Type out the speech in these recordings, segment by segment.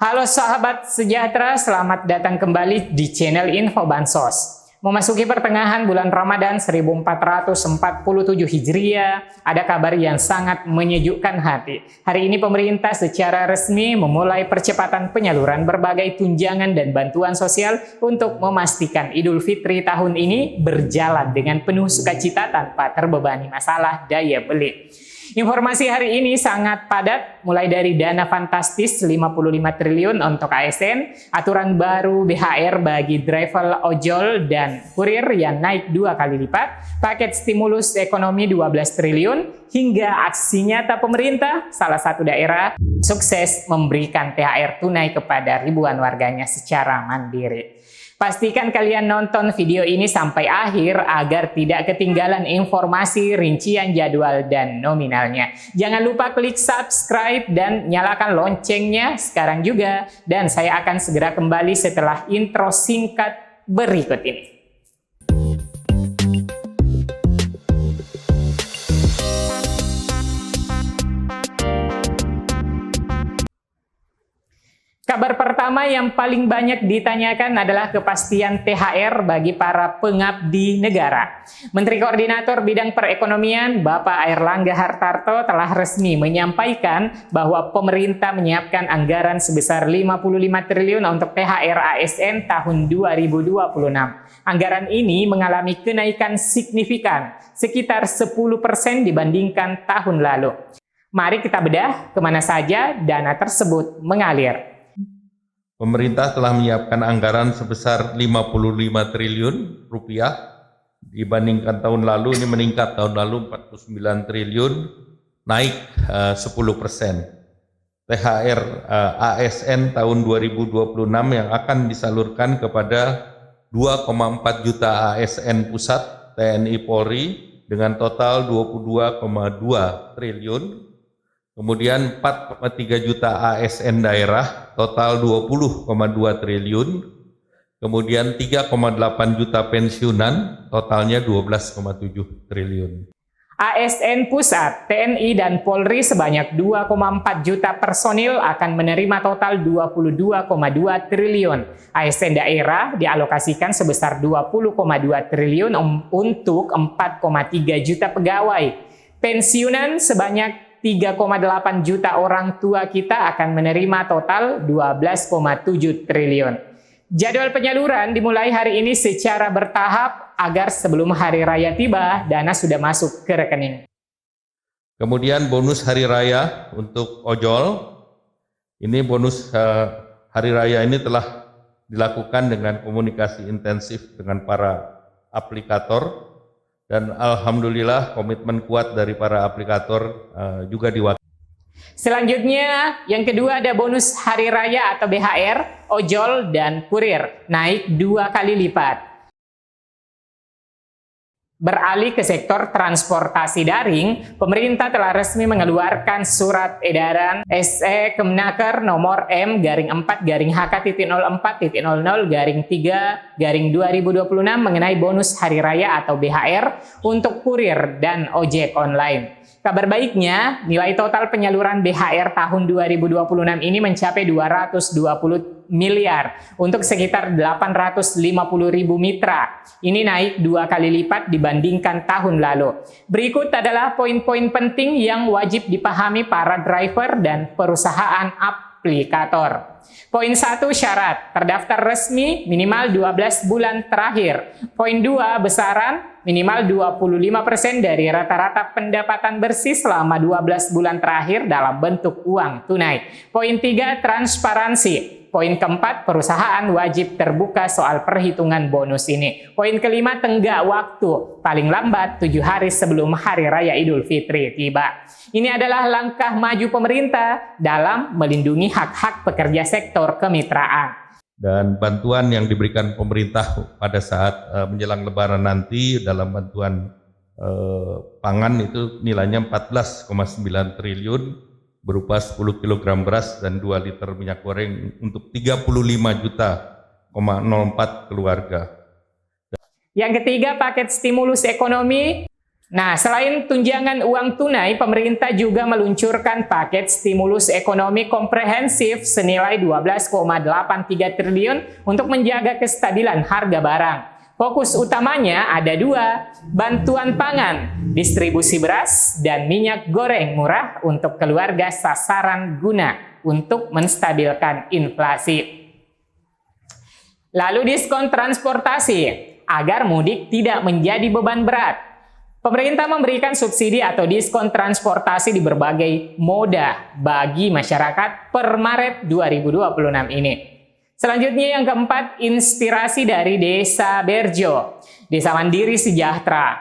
Halo sahabat sejahtera, selamat datang kembali di channel Info Bansos. Memasuki pertengahan bulan Ramadan 1447 Hijriah, ada kabar yang sangat menyejukkan hati. Hari ini pemerintah secara resmi memulai percepatan penyaluran berbagai tunjangan dan bantuan sosial untuk memastikan Idul Fitri tahun ini berjalan dengan penuh sukacita tanpa terbebani masalah daya beli. Informasi hari ini sangat padat, mulai dari dana fantastis 55 triliun untuk ASN, aturan baru BHR bagi driver ojol dan kurir yang naik 2 kali lipat, paket stimulus ekonomi 12 triliun, hingga aksi nyata pemerintah, salah satu daerah sukses memberikan THR tunai kepada ribuan warganya secara mandiri. Pastikan kalian nonton video ini sampai akhir agar tidak ketinggalan informasi, rincian jadwal, dan nominalnya. Jangan lupa klik subscribe dan nyalakan loncengnya sekarang juga. Dan saya akan segera kembali setelah intro singkat berikut ini. Kabar pertama yang paling banyak ditanyakan adalah kepastian THR bagi para pengabdi negara. Menteri Koordinator Bidang Perekonomian Bapak Airlangga Hartarto telah resmi menyampaikan bahwa pemerintah menyiapkan anggaran sebesar 55 triliun untuk THR ASN tahun 2026. Anggaran ini mengalami kenaikan signifikan, sekitar 10% dibandingkan tahun lalu. Mari kita bedah kemana saja dana tersebut mengalir. Pemerintah telah menyiapkan anggaran sebesar 55 triliun rupiah dibandingkan tahun lalu. Ini meningkat, tahun lalu 49 triliun, naik 10%. THR ASN tahun 2026 yang akan disalurkan kepada 2,4 juta ASN pusat TNI Polri dengan total 22,2 triliun. Kemudian 4,3 juta ASN daerah, total 20,2 triliun. Kemudian 3,8 juta pensiunan, totalnya 12,7 triliun. ASN pusat, TNI, dan Polri sebanyak 2,4 juta personil akan menerima total 22,2 triliun. ASN daerah dialokasikan sebesar 20,2 triliun untuk 4,3 juta pegawai. Pensiunan sebanyak 3,8 juta orang tua kita akan menerima total 12,7 triliun. Jadwal penyaluran dimulai hari ini secara bertahap agar sebelum hari raya tiba, dana sudah masuk ke rekening. Kemudian bonus hari raya untuk ojol. Ini bonus hari raya ini telah dilakukan dengan komunikasi intensif dengan para aplikator. Dan alhamdulillah komitmen kuat dari para aplikator juga diwakili. Selanjutnya, yang kedua ada bonus hari raya atau BHR, ojol dan kurir, naik 2 kali lipat. Beralih ke sektor transportasi daring, pemerintah telah resmi mengeluarkan surat edaran SE Kemenaker nomor M/4-HK.04.00-3/2026 mengenai bonus hari raya atau BHR untuk kurir dan ojek online. Kabar baiknya, nilai total penyaluran BHR tahun 2026 ini mencapai 220 miliar untuk sekitar 850.000 mitra. Ini naik 2 kali lipat dibandingkan tahun lalu. Berikut adalah poin-poin penting yang wajib dipahami para driver dan perusahaan aplikator. Poin 1, syarat terdaftar resmi minimal 12 bulan terakhir. Poin 2, besaran minimal 25% dari rata-rata pendapatan bersih selama 12 bulan terakhir dalam bentuk uang tunai. Poin 3, transparansi. Poin keempat, perusahaan wajib terbuka soal perhitungan bonus ini. Poin kelima, tenggak waktu, paling lambat 7 hari sebelum Hari Raya Idul Fitri tiba. Ini adalah langkah maju pemerintah dalam melindungi hak-hak pekerja sektor kemitraan. Dan bantuan yang diberikan pemerintah pada saat menjelang Lebaran nanti dalam bantuan pangan itu nilainya 14,9 triliun berupa 10 kg beras dan 2 liter minyak goreng untuk 35,04 juta keluarga. Yang ketiga, paket stimulus ekonomi Nah, selain tunjangan uang tunai, pemerintah juga meluncurkan paket stimulus ekonomi komprehensif senilai 12,83 triliun untuk menjaga kestabilan harga barang. Fokus utamanya ada dua, bantuan pangan, distribusi beras, dan minyak goreng murah untuk keluarga sasaran guna untuk menstabilkan inflasi. Lalu diskon transportasi, agar mudik tidak menjadi beban berat. Pemerintah memberikan subsidi atau diskon transportasi di berbagai moda bagi masyarakat per Maret 2026 ini. Selanjutnya yang keempat, inspirasi dari Desa Berjo, Desa Mandiri Sejahtera.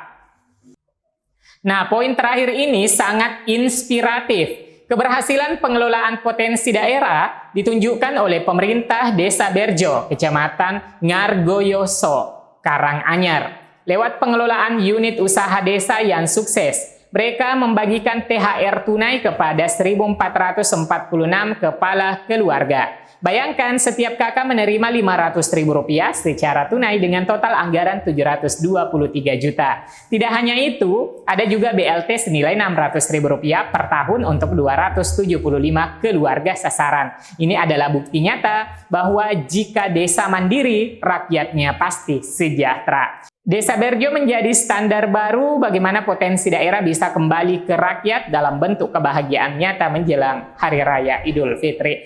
Nah, poin terakhir ini sangat inspiratif. Keberhasilan pengelolaan potensi daerah ditunjukkan oleh pemerintah Desa Berjo, Kecamatan Ngargoyoso, Karanganyar. Lewat pengelolaan unit usaha desa yang sukses, mereka membagikan THR tunai kepada 1.446 kepala keluarga. Bayangkan setiap kakak menerima Rp500.000 secara tunai dengan total anggaran Rp723 juta. Tidak hanya itu, ada juga BLT senilai Rp600.000 per tahun untuk 275 keluarga sasaran. Ini adalah bukti nyata bahwa jika desa mandiri, rakyatnya pasti sejahtera. Desa Berjo menjadi standar baru bagaimana potensi daerah bisa kembali ke rakyat dalam bentuk kebahagiaan nyata menjelang Hari Raya Idul Fitri.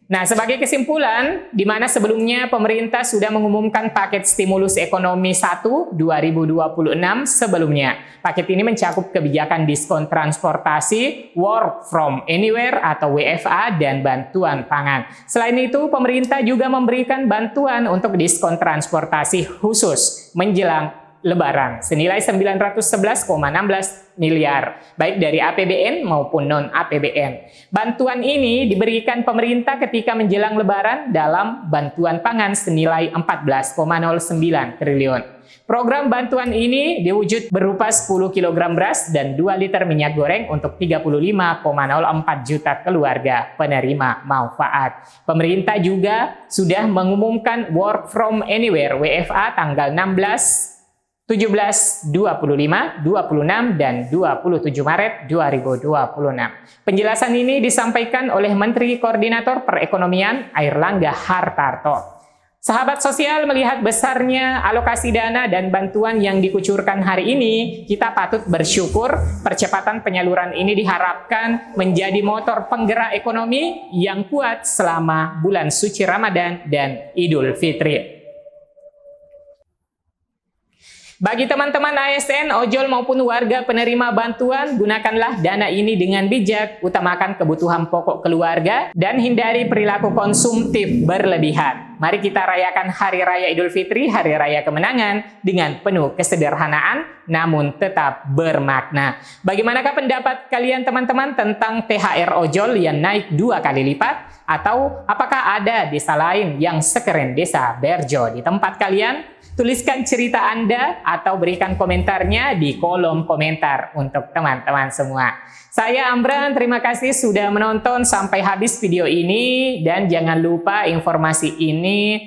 Nah, sebagai kesimpulan, di mana sebelumnya pemerintah sudah mengumumkan paket stimulus ekonomi 1 2026 sebelumnya. Paket ini mencakup kebijakan diskon transportasi, work from anywhere atau WFA, dan bantuan pangan. Selain itu, pemerintah juga memberikan bantuan untuk diskon transportasi khusus menjelang Lebaran senilai 911,16 miliar, baik dari APBN maupun non-APBN. Bantuan ini diberikan pemerintah ketika menjelang Lebaran dalam bantuan pangan senilai 14,09 triliun. Program bantuan ini diwujud berupa 10 kg beras dan 2 liter minyak goreng untuk 35,04 juta keluarga penerima manfaat. Pemerintah juga sudah mengumumkan Work from Anywhere WFA tanggal 16, 17, 25, 26, dan 27 Maret 2026. Penjelasan ini disampaikan oleh Menteri Koordinator Perekonomian Airlangga Hartarto. Sahabat sosial, melihat besarnya alokasi dana dan bantuan yang dikucurkan hari ini, kita patut bersyukur percepatan penyaluran ini diharapkan menjadi motor penggerak ekonomi yang kuat selama bulan suci Ramadan dan Idul Fitri. Bagi teman-teman ASN, ojol maupun warga penerima bantuan, gunakanlah dana ini dengan bijak, utamakan kebutuhan pokok keluarga, dan hindari perilaku konsumtif berlebihan. Mari kita rayakan Hari Raya Idul Fitri, Hari Raya Kemenangan, dengan penuh kesederhanaan, namun tetap bermakna. Bagaimanakah pendapat kalian teman-teman tentang THR ojol yang naik 2 kali lipat? Atau apakah ada desa lain yang sekeren Desa Berjo di tempat kalian? Tuliskan cerita Anda atau berikan komentarnya di kolom komentar untuk teman-teman semua. Saya Amran, terima kasih sudah menonton sampai habis video ini, dan jangan lupa informasi ini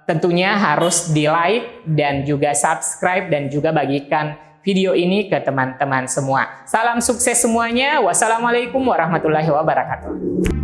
tentunya harus di-like dan juga subscribe dan juga bagikan video ini ke teman-teman semua. Salam sukses semuanya. Wassalamualaikum warahmatullahi wabarakatuh.